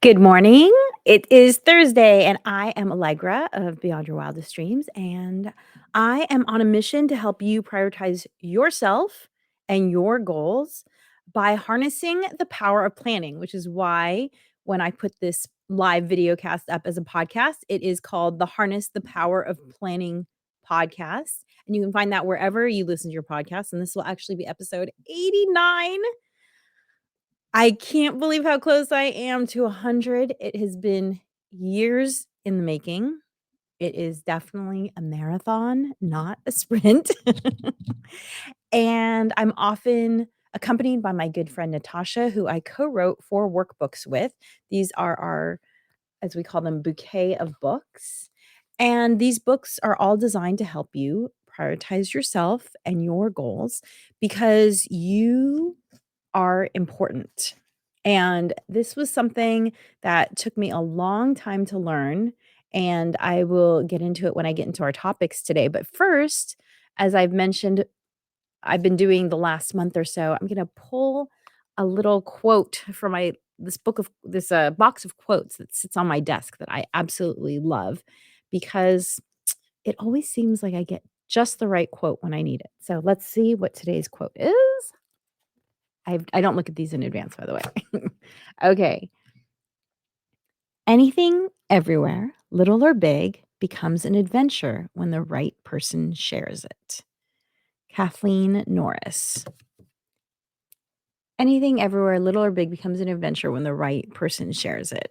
Good morning. It is Thursday, and I am Allegra of Beyond Your Wildest Dreams, and I am on a mission to help you prioritize yourself and your goals by harnessing the power of planning, which is why when I put this live video cast up as a podcast, it is called the Harness the Power of Planning podcast. And you can find that wherever you listen to your podcast. And this will actually be episode 89. I can't believe how close I am to 100. It has been years in the making. It is definitely a marathon, not a sprint. And I'm often accompanied by my good friend Natasha, who I co-wrote 4 workbooks with. These are our, as we call them, bouquet of books. And these books are all designed to help you prioritize yourself and your goals because you are important. And this was something that took me a long time to learn, and I will get into it when I get into our topics today. But first, as I've mentioned, I've been doing the last month or so, I'm gonna pull a little quote from my this book of this box of quotes that sits on my desk that I absolutely love because it always seems like I get just the right quote when I need it. So let's see what today's quote is. I don't look at these in advance, by the way. Okay. Anything, everywhere, little or big, becomes an adventure when the right person shares it. Kathleen Norris. Anything, everywhere, little or big, becomes an adventure when the right person shares it.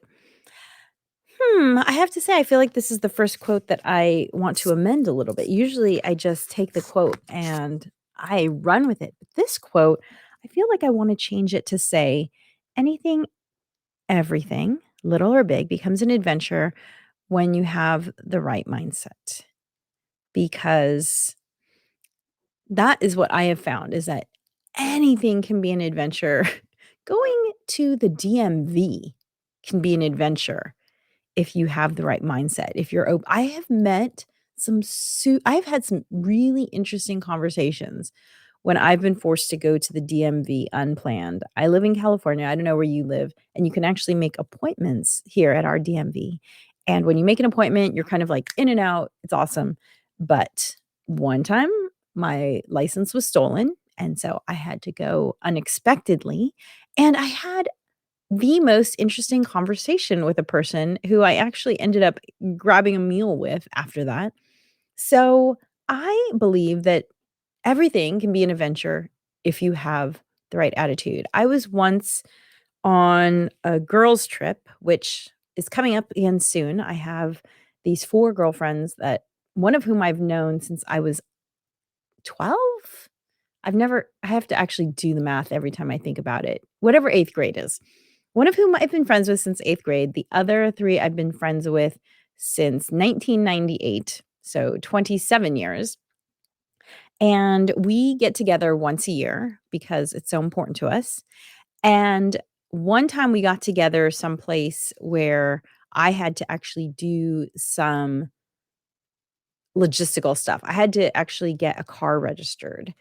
I have to say, I feel like this is the first quote that I want to amend a little bit. Usually I just take the quote and I run with it. But this quote, I feel like I want to change it to say, anything, everything, little or big, becomes an adventure when you have the right mindset. Because that is what I have found is that anything can be an adventure. Going to the DMV can be an adventure if you have the right mindset. If you're open, I have met I've had some really interesting conversations when I've been forced to go to the DMV unplanned. I live in California. I don't know where you live, and you can actually make appointments here at our DMV. And when you make an appointment, you're kind of like in and out. It's awesome. But one time my license was stolen, and so I had to go unexpectedly, and I had the most interesting conversation with a person who I actually ended up grabbing a meal with after that. So, I believe that everything can be an adventure if you have the right attitude. I was once on a girls' trip, which is coming up again soon. I have these 4 girlfriends that one of whom I've known since I was 12? I have to actually do the math every time I think about it. Whatever 8th grade is. One of whom I've been friends with since 8th grade. The other 3 I've been friends with since 1998, so 27 years. And we get together once a year because it's so important to us. And one time we got together someplace where I had to actually do some logistical stuff. I had to actually get a car registered.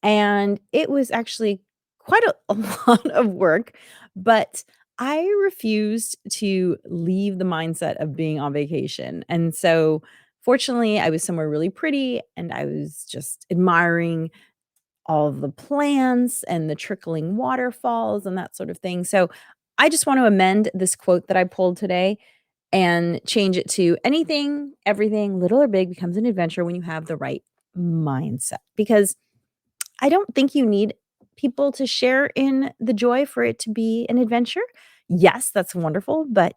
And it was actually quite a lot of work, but I refused to leave the mindset of being on vacation. And so, fortunately, I was somewhere really pretty and I was just admiring all of the plants and the trickling waterfalls and that sort of thing. So, I just want to amend this quote that I pulled today and change it to anything, everything, little or big, becomes an adventure when you have the right mindset. Because I don't think you need people to share in the joy for it to be an adventure. Yes, that's wonderful, but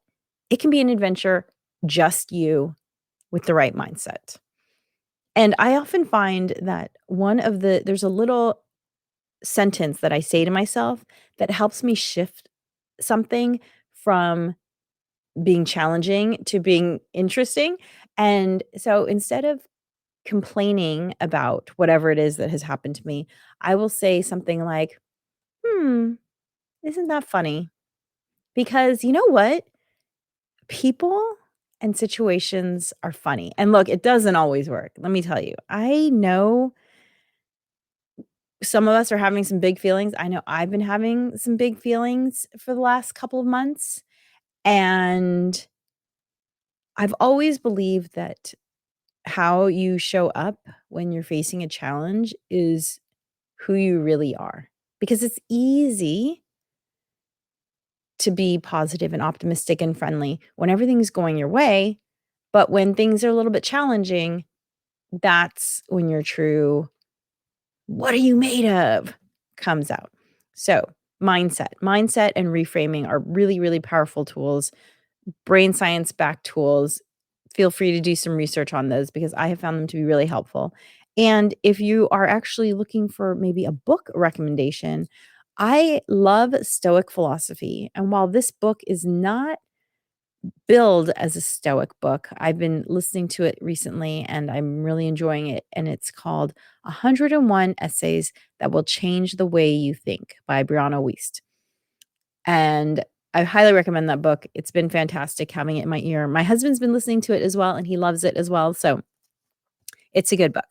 it can be an adventure just you with the right mindset. And I often find that there's a little sentence that I say to myself that helps me shift something from being challenging to being interesting. And so instead of complaining about whatever it is that has happened to me, I will say something like, "Hmm, isn't that funny?" Because you know what? People and situations are funny. And look, it doesn't always work. Let me tell you. I know some of us are having some big feelings. I know I've been having some big feelings for the last couple of months. And I've always believed that how you show up when you're facing a challenge is who you really are. Because it's easy to be positive and optimistic and friendly when everything's going your way, but when things are a little bit challenging, that's when your true, "What are you made of?" comes out. So, mindset and reframing are really, really powerful tools, brain science backed tools. Feel free to do some research on those because I have found them to be really helpful. And if you are actually looking for maybe a book recommendation, I love Stoic philosophy. And while this book is not billed as a Stoic book, I've been listening to it recently and I'm really enjoying it. And it's called 101 Essays That Will Change the Way You Think by Brianna Wiest. And I highly recommend that book. It's been fantastic having it in my ear. My husband's been listening to it as well, and he loves it as well. So it's a good book.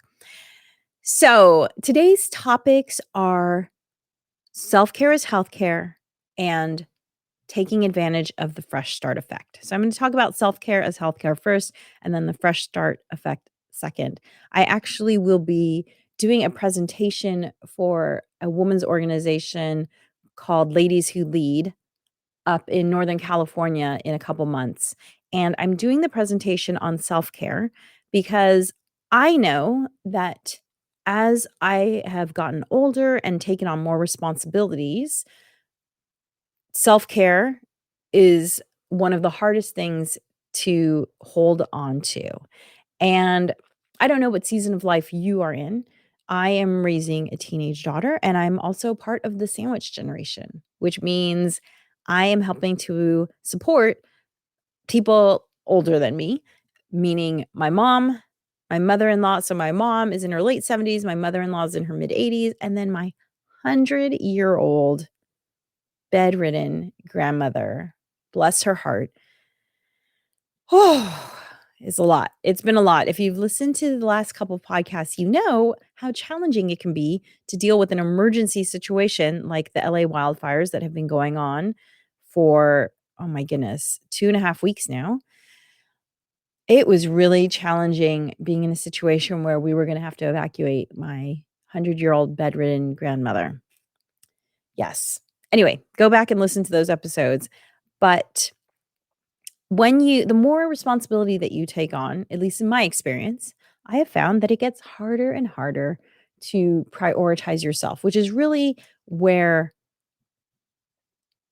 So today's topics are self-care is healthcare and taking advantage of the fresh start effect. So I'm going to talk about self-care as healthcare first, and then the fresh start effect second. I actually will be doing a presentation for a women's organization called Ladies Who Lead up in Northern California in a couple months. And I'm doing the presentation on self-care because I know that as I have gotten older and taken on more responsibilities, self-care is one of the hardest things to hold on to. And I don't know what season of life you are in. I am raising a teenage daughter, and I'm also part of the sandwich generation, which means I am helping to support people older than me, meaning my mom, my mother-in-law. So my mom is in her late 70s, my mother-in-law is in her mid 80s, and then my 100-year-old bedridden grandmother, bless her heart. Oh, it's a lot. It's been a lot. If you've listened to the last couple of podcasts, you know how challenging it can be to deal with an emergency situation like the LA wildfires that have been going on for, oh my goodness, 2.5 weeks now. It was really challenging being in a situation where we were going to have to evacuate my 100-year-old bedridden grandmother. Yes. Anyway, go back and listen to those episodes. But the more responsibility that you take on, at least in my experience, I have found that it gets harder and harder to prioritize yourself, which is really where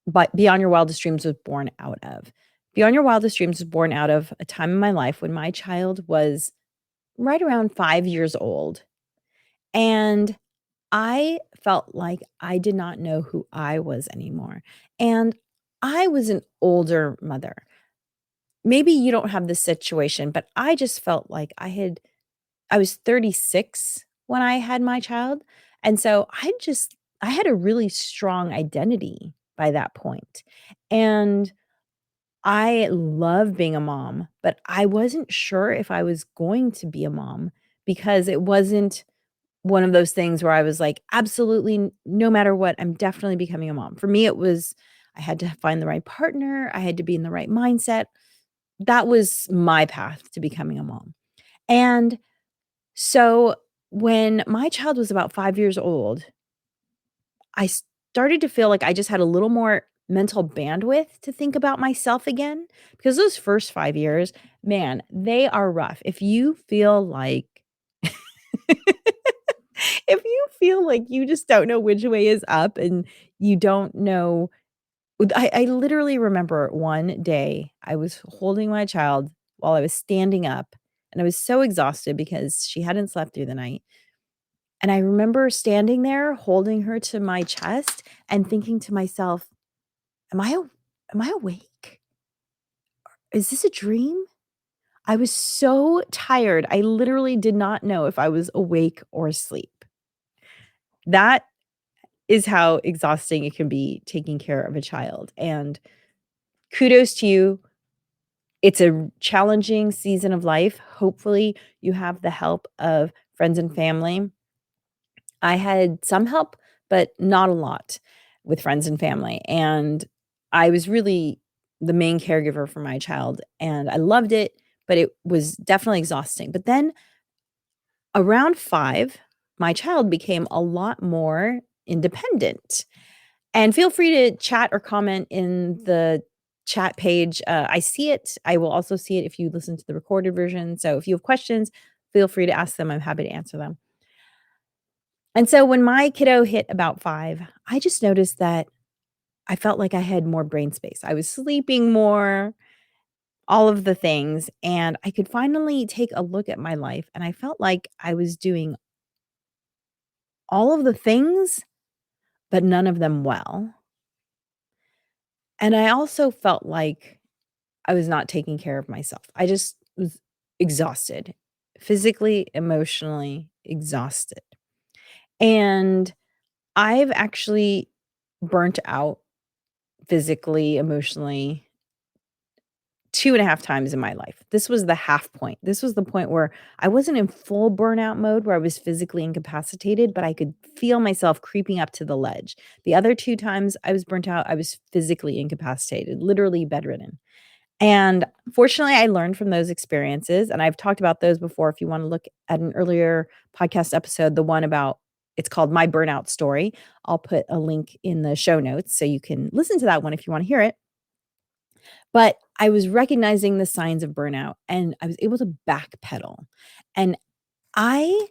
but Beyond Your Wildest Dreams was born out of. Beyond Your Wildest Dreams was born out of a time in my life when my child was right around 5 years old, and I felt like I did not know who I was anymore, and I was an older mother. Maybe you don't have this situation, but I just felt like I was 36 when I had my child, and so I had a really strong identity by that point, and I love being a mom, but I wasn't sure if I was going to be a mom because it wasn't one of those things where I was like, "Absolutely, no matter what, I'm definitely becoming a mom." For me, it was I had to find the right partner, I had to be in the right mindset. That was my path to becoming a mom. And so when my child was about 5 years old, I started to feel like I just had a little more mental bandwidth to think about myself again because those first 5 years, man, they are rough. If you feel like if you feel like you just don't know which way is up and you don't know I literally remember one day I was holding my child while I was standing up, and I was so exhausted because she hadn't slept through the night, and I remember standing there holding her to my chest and thinking to myself, am I awake? Is this a dream?" I was so tired, I literally did not know if I was awake or asleep. That is how exhausting it can be taking care of a child, and kudos to you. It's a challenging season of life. Hopefully, you have the help of friends and family. I had some help, but not a lot with friends and family, and I was really the main caregiver for my child, and I loved it, but it was definitely exhausting. But then around 5, my child became a lot more independent. And feel free to chat or comment in the chat page. I see it. I will also see it if you listen to the recorded version. So if you have questions, feel free to ask them. I'm happy to answer them. And so when my kiddo hit about 5, I just noticed that I felt like I had more brain space. I was sleeping more, all of the things, and I could finally take a look at my life, and I felt like I was doing all of the things, but none of them well. And I also felt like I was not taking care of myself. I just was exhausted, physically, emotionally exhausted. And I've actually burnt out physically, emotionally 2.5 times in my life. This was the half point. This was the point where I wasn't in full burnout mode where I was physically incapacitated, but I could feel myself creeping up to the ledge. The other 2 times I was burnt out, I was physically incapacitated, literally bedridden. And fortunately, I learned from those experiences, and I've talked about those before. If you wanna look at an earlier podcast episode, the one about it's called My Burnout Story. I'll put a link in the show notes so you can listen to that one if you wanna hear it. But I was recognizing the signs of burnout, and I was able to backpedal. And I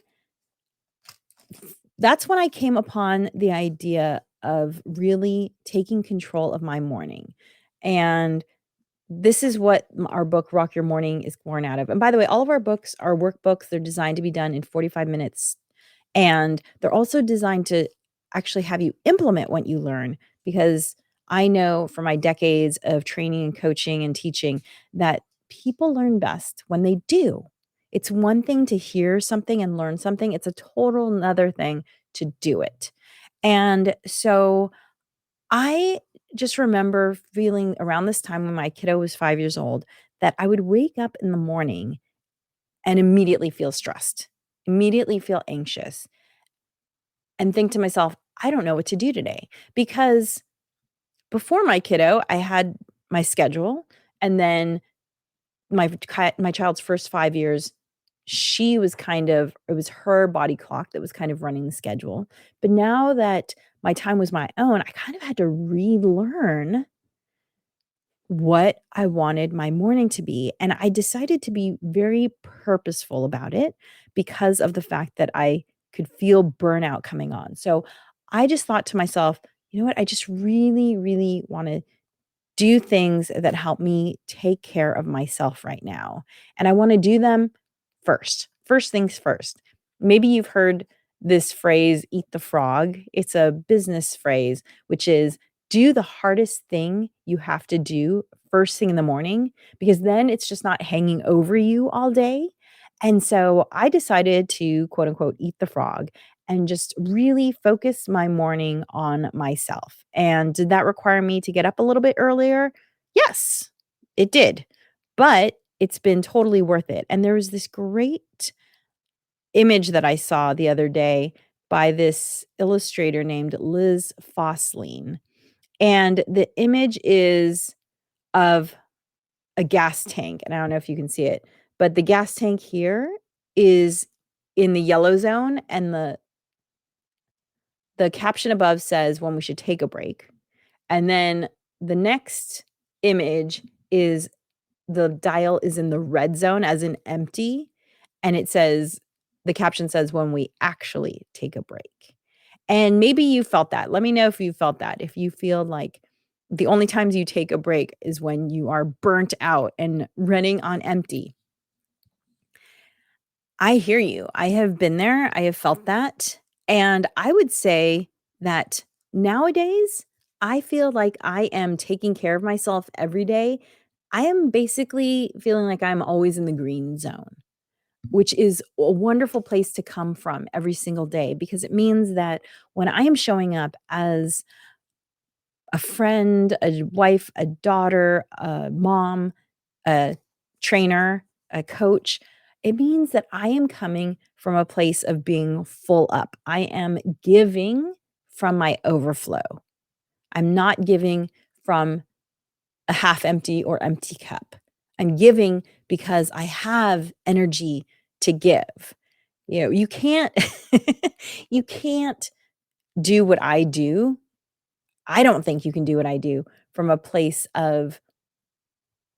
that's when I came upon the idea of really taking control of my morning. And this is what our book, Rock Your Morning, is born out of. And by the way, all of our books are workbooks. They're designed to be done in 45 minutes. And they're also designed to actually have you implement what you learn because I know from my decades of training and coaching and teaching that people learn best when they do. It's one thing to hear something and learn something, it's a total another thing to do it. And so I just remember feeling around this time when my kiddo was 5 years old that I would wake up in the morning and immediately feel stressed, immediately feel anxious, and think to myself, "I don't know what to do today." Because before my kiddo, I had my schedule, and then my child's first 5 years, she was kind of it was her body clock that was kind of running the schedule. But now that my time was my own, I kind of had to relearn what I wanted my morning to be, and I decided to be very purposeful about it because of the fact that I could feel burnout coming on. So, I just thought to myself, "You know what? I just really, really wanna do things that help me take care of myself right now, and I wanna do them first. First things first." Maybe you've heard this phrase, "eat the frog." It's a business phrase, which is do the hardest thing you have to do first thing in the morning, because then it's just not hanging over you all day. And so I decided to quote unquote "eat the frog" and just really focus my morning on myself. And did that require me to get up a little bit earlier? Yes, it did. But it's been totally worth it. And there was this great image that I saw the other day by this illustrator named Liz Fosslien. And the image is of a gas tank, and I don't know if you can see it, but the gas tank here is in the yellow zone, and the caption above says when we should take a break. And then the next image is the dial is in the red zone as in empty, and it says the caption says when we actually take a break. And maybe you felt that. Let me know if you felt that. If you feel like the only times you take a break is when you are burnt out and running on empty. I hear you. I have been there. I have felt that. And I would say that nowadays, I feel like I am taking care of myself every day. I am basically feeling like I'm always in the green zone, which is a wonderful place to come from every single day because it means that when I am showing up as a friend, a wife, a daughter, a mom, a trainer, a coach, it means that I am coming from a place of being full up. I am giving from my overflow. I'm not giving from a half empty or empty cup. I'm giving because I have energy to give. You can't you can't do what I do. I don't think you can do what I do from a place of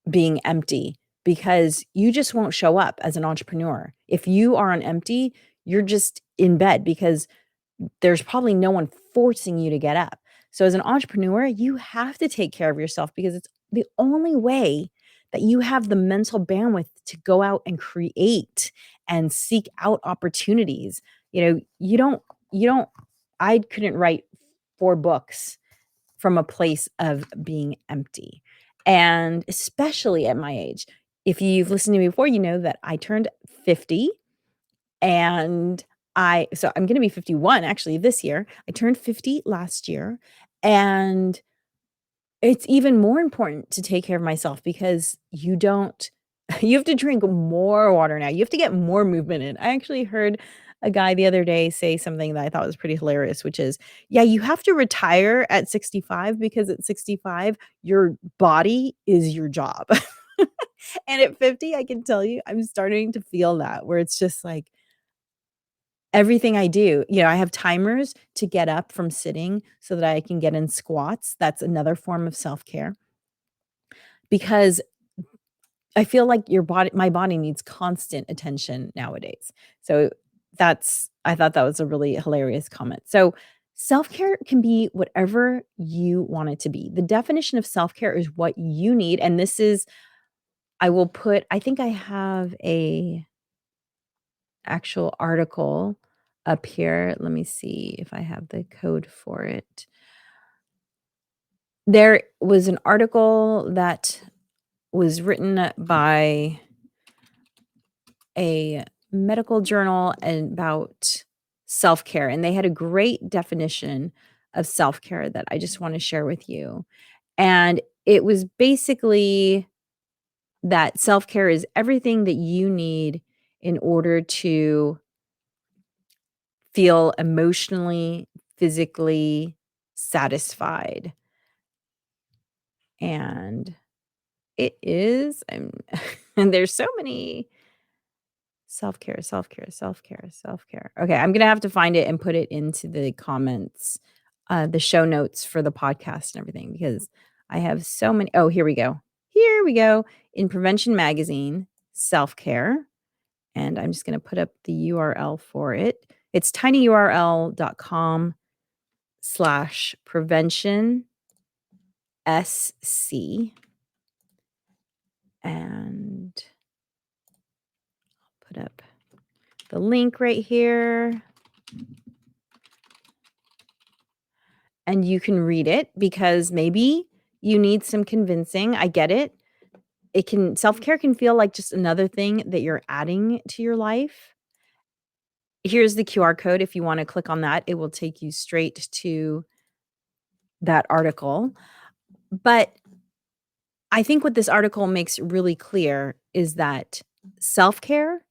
being empty because you just won't show up as an entrepreneur. If you are on empty, you're just in bed because there's probably no one forcing you to get up. So as an entrepreneur, you have to take care of yourself because it's the only way that you have the mental bandwidth to go out and create and seek out opportunities. You don't I couldn't write 4 books from a place of being empty. And especially at my age. If you've listened to me before, you know that I turned 50 and I'm gonna be 51 actually this year. I turned 50 last year, and it's even more important to take care of myself because you don't you have to drink more water now. You have to get more movement in. I actually heard a guy the other day say something that I thought was pretty hilarious, which is, "Yeah, you have to retire at 65 because at 65, your body is your job." And at 50, I can tell you, I'm starting to feel that where it's just like everything I do, I have timers to get up from sitting so that I can get in squats. That's another form of self-care because I feel like my body needs constant attention nowadays. So I thought that was a really hilarious comment. So self-care can be whatever you want it to be. The definition of self-care is what you need. And this is, I think I have a actual article up here. Let me see if I have the code for it. There was an article that was written by a medical journal about self-care, and they had a great definition of self-care that I just wanna share with you. And it was basically that self-care is everything that you need in order to feel emotionally, physically satisfied. And it is, and there's so many self-care, self-care, self-care, self-care. Okay, I'm gonna have to find it and put it into the comments, the show notes for the podcast and everything because I have so many. Oh, here we go. Here we go. In Prevention Magazine, self-care. And I'm just gonna put up the URL for it. It's tinyurl.com/prevention SC. And I'll put up the link right here. And you can read it because maybe you need some convincing. I get it. Self-care can feel like just another thing that you're adding to your life. Here's the QR code. If you wanna click on that, it will take you straight to that article. But I think what this article makes really clear is that self-care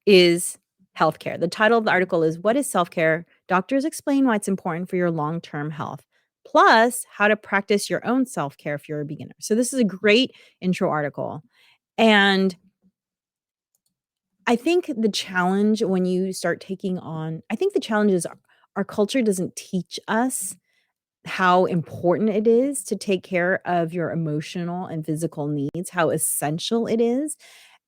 is healthcare. The title of the article is "What is Self-Care? Doctors Explain Why It's Important for Your Long-Term Health, plus how to practice your own self-care if you're a beginner." So this is a great intro article. And I think the challenge when you start taking on I think the challenge is our culture doesn't teach us how important it is to take care of your emotional and physical needs, how essential it is.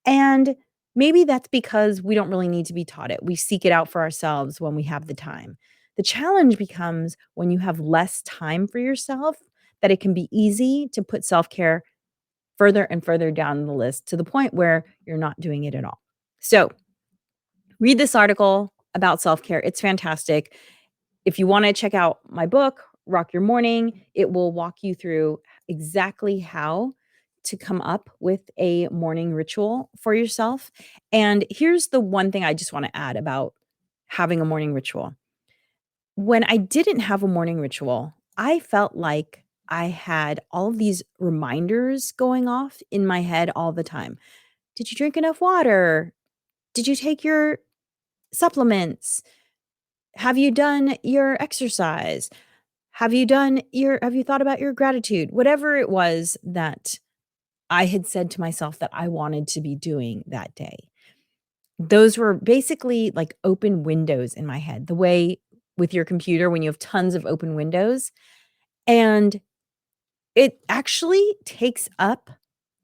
And maybe that's because we don't really need to be taught it. We seek it out for ourselves when we have the time. The challenge becomes when you have less time for yourself, that it can be easy to put self care further and further down the list to the point where you're not doing it at all. So, read this article about self care. It's fantastic. If you want to check out my book, Rock Your Morning, it will walk you through exactly how to come up with a morning ritual for yourself. And here's the one thing I just want to add about having a morning ritual. When I didn't have a morning ritual, I felt like I had all of these reminders going off in my head all the time. Did you drink enough water? Did you take your supplements? Have you done your exercise? Have you thought about your gratitude? Whatever it was that I had said to myself that I wanted to be doing that day. Those were basically like open windows in my head, the way with your computer when you have tons of open windows, and it actually takes up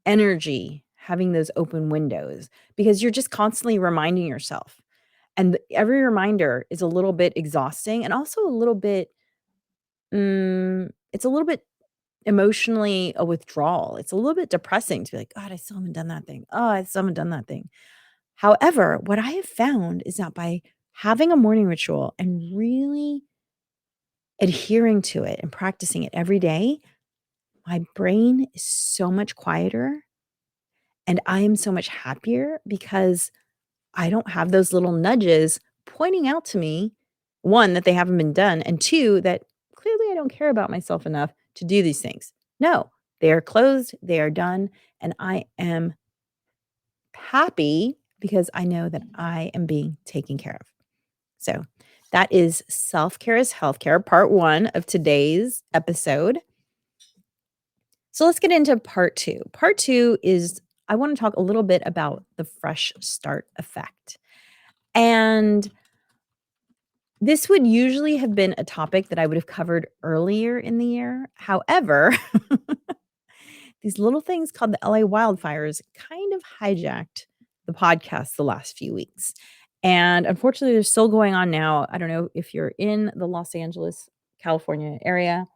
energy having those open windows because you're just constantly reminding yourself, and every reminder is a little bit exhausting and also a little bit, it's a little bit emotionally a withdrawal. It's a little bit depressing to be like, "God, I still haven't done that thing. Oh, I still haven't done that thing." However, what I have found is that by having a morning ritual and really adhering to it and practicing it every day, my brain is so much quieter and I am so much happier because I don't have those little nudges pointing out to me, one, that they haven't been done, and two, that clearly I don't care about myself enough to do these things. No, they are closed, they are done, and I am happy because I know that I am being taken care of. So that is Self Care is Healthcare, part one of today's episode. So let's get into part two. Part two is I want to talk a little bit about the fresh start effect. And this would usually have been a topic that I would have covered earlier in the year. However, these little things called the LA wildfires kind of hijacked the podcast the last few weeks. And unfortunately, they're still going on now. I don't know if you're in the Los Angeles, California area.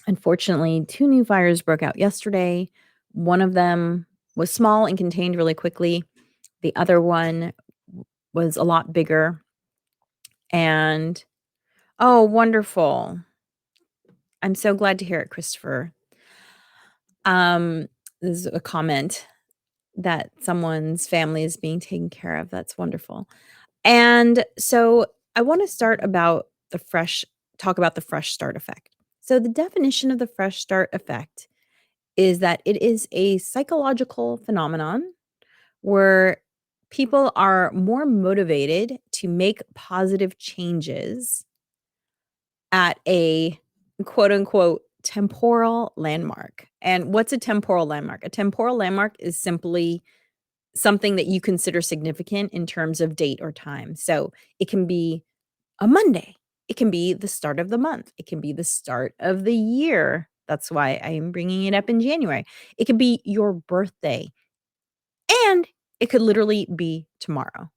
Unfortunately, 2 new fires broke out yesterday. One of them was small and contained really quickly. The other one was a lot bigger. And oh, wonderful. I'm so glad to hear it, Christopher. Um, this is a comment that someone's family is being taken care of. That's wonderful. And so I want to talk about the fresh start effect. So the definition of the fresh start effect is that it is a psychological phenomenon where people are more motivated to make positive changes at a quote unquote temporal landmark. And what's a temporal landmark? A temporal landmark is simply something that you consider significant in terms of date or time. So it can be a Monday, it can be the start of the month, it can be the start of the year. That's why I am bringing it up in January. It could be your birthday, and it could literally be tomorrow.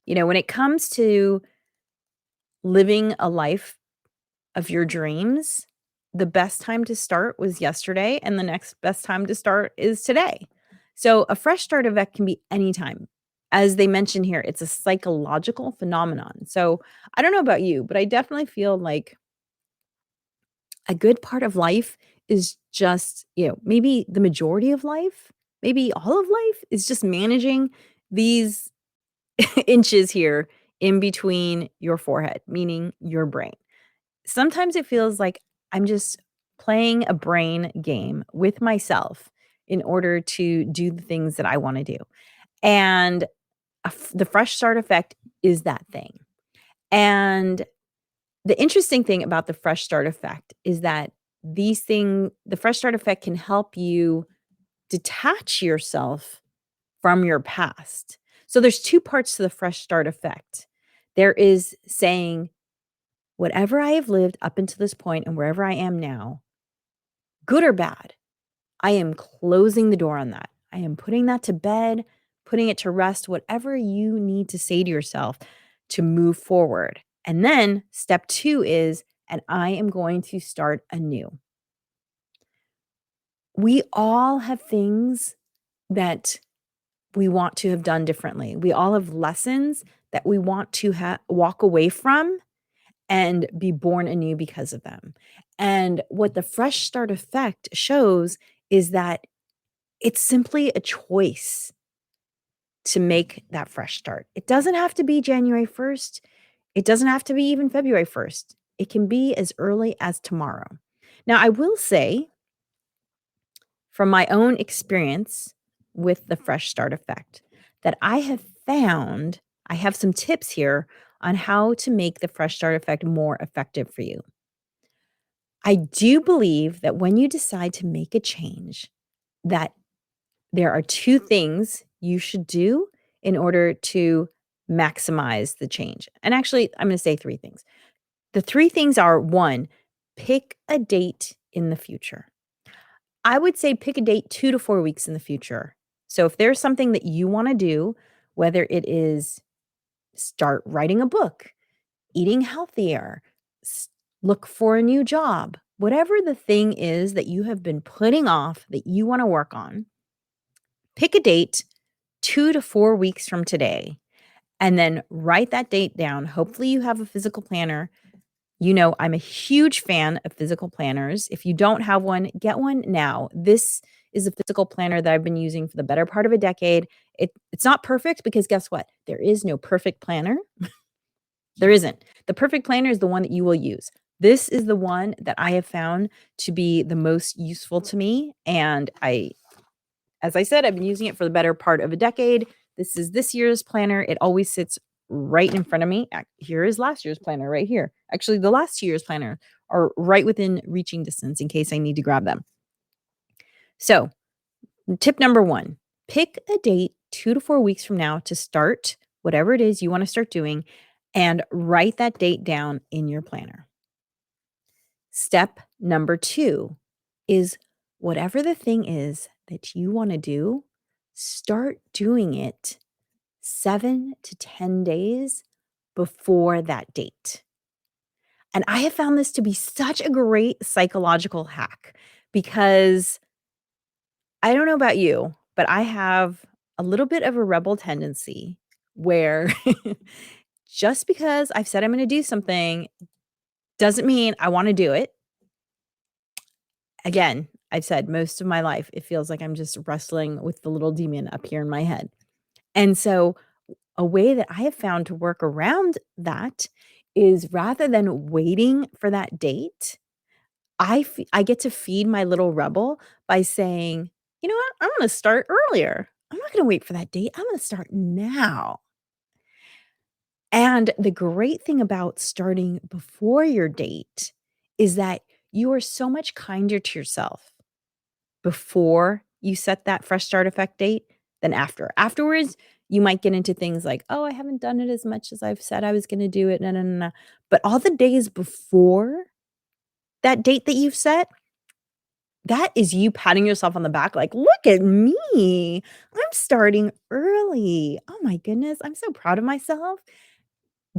You know, when it comes to living a life of your dreams, the best time to start was yesterday, and the next best time to start is today. So a fresh start event can be anytime. As they mention here, it's a psychological phenomenon. So I don't know about you, but I definitely feel like a good part of life is just, maybe the majority of life, maybe all of life is just managing these inches here in between your forehead, meaning your brain. Sometimes it feels like I'm just playing a brain game with myself in order to do the things that I want to do. And the fresh start effect is that thing. And the interesting thing about the fresh start effect is that the fresh start effect can help you detach yourself from your past. So there's two parts to the fresh start effect. There is saying, whatever I have lived up until this point and wherever I am now, good or bad, I am closing the door on that. I am putting that to bed, putting it to rest, whatever you need to say to yourself to move forward. And then step two is, and I am going to start anew. We all have things that we want to have done differently. We all have lessons that we want to walk away from and be born anew because of them. And what the fresh start effect shows is that it's simply a choice to make that fresh start. It doesn't have to be January 1st. It doesn't have to be even February 1st. It can be as early as tomorrow. Now, I will say from my own experience with the fresh start effect that I have found, I have some tips here on how to make the fresh start effect more effective for you. I do believe that when you decide to make a change, that there are 2 things you should do in order to maximize the change. And actually, I'm gonna say 3 things. The 3 things are: 1, pick a date in the future. I would say pick a date 2 to 4 weeks in the future. So if there's something that you wanna do, whether it is start writing a book, eating healthier, s look for a new job, whatever the thing is that you have been putting off that you wanna work on, pick a date 2 to 4 weeks from today, and then write that date down. Hopefully, you have a physical planner. You know, I'm a huge fan of physical planners. If you don't have one, get one now. This is a physical planner that I've been using for the better part of a decade. It's not perfect because guess what? There is no perfect planner. There isn't. The perfect planner is the one that you will use. This is the one that I have found to be the most useful to me, and as I said, I've been using it for the better part of a decade. This is this year's planner. It always sits right in front of me. Here is last year's planner right here. Actually, the last 2 years' planner are right within reaching distance in case I need to grab them. So, tip number 1, pick a date 2 to 4 weeks from now to start whatever it is you want to start doing and write that date down in your planner. Step number 2 is whatever the thing is that you want to do, start doing it 7 to 10 days before that date. And I have found this to be such a great psychological hack because I don't know about you, but I have a little bit of a rebel tendency where just because I've said I'm going to do something doesn't mean I want to do it. Again, I've said most of my life, it feels like I'm just wrestling with the little demon up here in my head. And so, a way that I have found to work around that is rather than waiting for that date, I get to feed my little rebel by saying, "You know what? I'm gonna start earlier. I'm not gonna wait for that date. I'm gonna start now." And the great thing about starting before your date is that you are so much kinder to yourself before you set that fresh start effect date than after. Afterwards, you might get into things like, "Oh, I haven't done it as much as I've said I was gonna do it. No, no, no, no." But all the days before that date that you've set, that is you patting yourself on the back like, "Look at me. I'm starting early. Oh my goodness. I'm so proud of myself."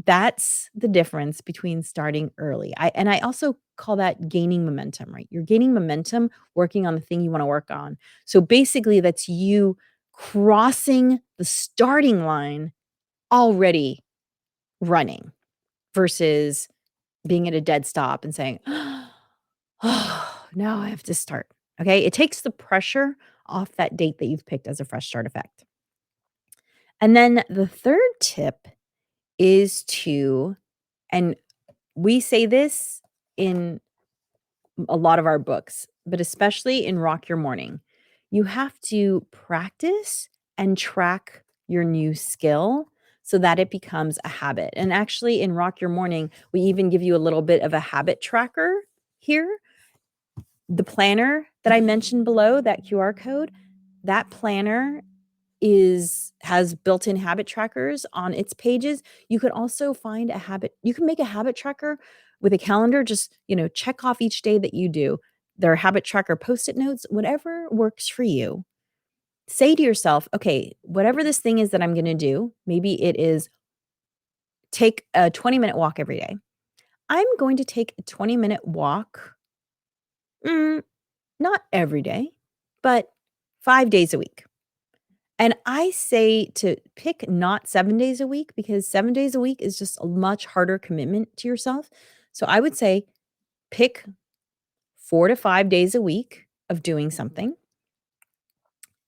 That's the difference between starting early. I also call that gaining momentum, right? You're gaining momentum working on the thing you wanna work on. So, basically, that's you crossing the starting line already running versus being at a dead stop and saying, "Oh, now I have to start." Okay? It takes the pressure off that date that you've picked as a fresh start effect. And then the 3rd tip is to and we say this in a lot of our books, but especially in Rock Your Morning. You have to practice and track your new skill so that it becomes a habit. And actually, in Rock Your Morning, we even give you a little bit of a habit tracker here. The planner that I mentioned below, that QR code, that planner has built-in habit trackers on its pages. You could also find a habit you can make a habit tracker with a calendar, just, check off each day that you do. There are habit tracker Post-it notes, whatever works for you. Say to yourself, "Okay, whatever this thing is that I'm gonna do," maybe it is take a 20-minute walk every day. I'm going to take a 20-minute walk, mm, not every day, but 5 days a week. And I say to pick not 7 days a week because 7 days a week is just a much harder commitment to yourself. So I would say pick 4 to 5 days a week of doing something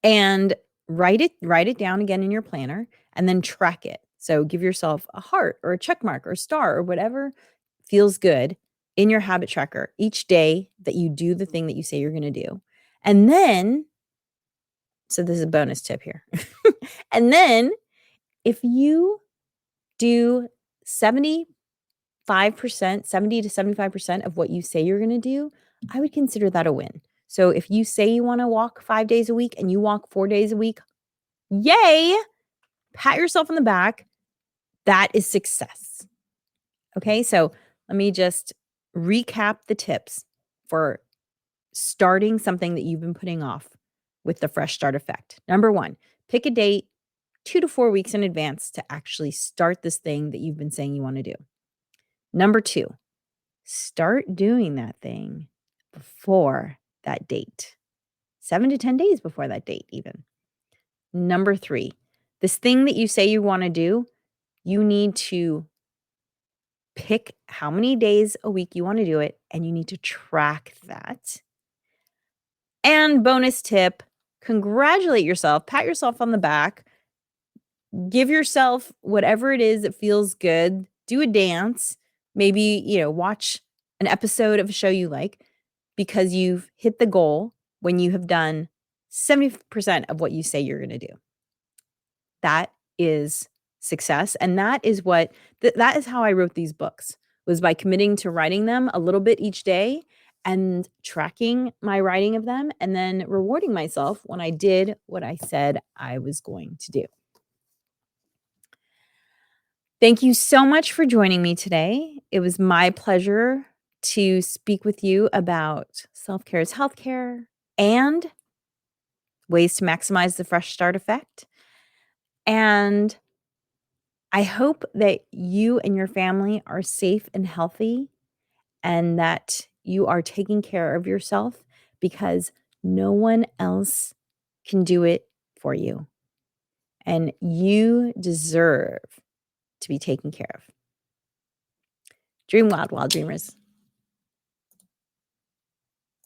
and write it down again in your planner and then track it. So give yourself a heart or a check mark or a star or whatever feels good in your habit tracker each day that you do the thing that you say you're going to do. And then so this is a bonus tip here. And then if you do 75%, 70 to 75% of what you say you're going to do, I would consider that a win. So if you say you want to walk 5 days a week and you walk 4 days a week, yay! Pat yourself on the back. That is success. Okay, so let me just recap the tips for starting something that you've been putting off with the fresh start effect. Number 1, pick a date 2 to 4 weeks in advance to actually start this thing that you've been saying you want to do. Number 2, start doing that thing before that date, 7 to 10 days before that date, even. Number 3, this thing that you say you want to do, you need to pick how many days a week you want to do it, and you need to track that. And bonus tip, congratulate yourself, pat yourself on the back, give yourself whatever it is that feels good, do a dance, maybe, watch an episode of a show you like because you've hit the goal when you have done 70% of what you say you're going to do. That is success. And that is what that is how I wrote these books, was by committing to writing them a little bit each day and tracking my writing of them and then rewarding myself when I did what I said I was going to do. Thank you so much for joining me today. It was my pleasure to speak with you about self-care is healthcare and ways to maximize the fresh start effect. And I hope that you and your family are safe and healthy and that you are taking care of yourself because no one else can do it for you. And you deserve to be taken care of. Dream wild, wild dreamers.